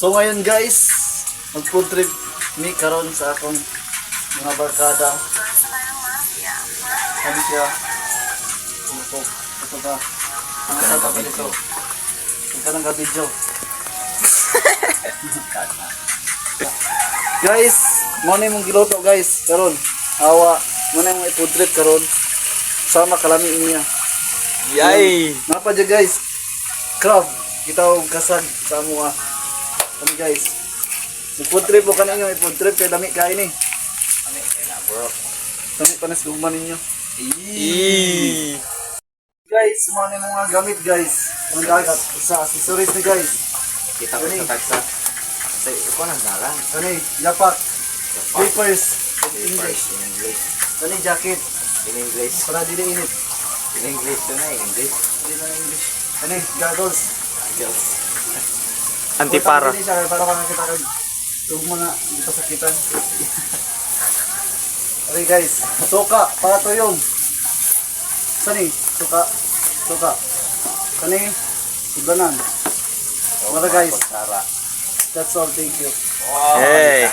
So ngayon guys, mag-food trip mi karon sa akong mga barkada. Ano siya? Ito ba? Ang sa pa dito. Ito nang ka-video. Guys, mo na mong giluto guys karon. Awa, mo na mong i-food trip karon. Sama kalami niya. Yay! Napa dyan guys? Crab. Kita og kasag sa amuha. Kani guys. Food trip mo kaninyo, food trip kay dami kain ni. Ano na bro? Dami panas gugman ninyo. Eee! Guys, mo na mga gamit guys. Ang dagat sa accessories ni guys. Kita ko sa tagsa. Sa iko nang dalan. Kani yapak, papers, English. English. In English. Kani jacket In English. para dili init. In English to na. English. Dili na English. Kani goggles. Girls. Antipara. Para makakita kag tug mga dito sakitan. Okay guys, suka para tuyong. Sani, suka. Suka. Kani sudanan. Wala guys. Sara. That's all, thank you. Hey!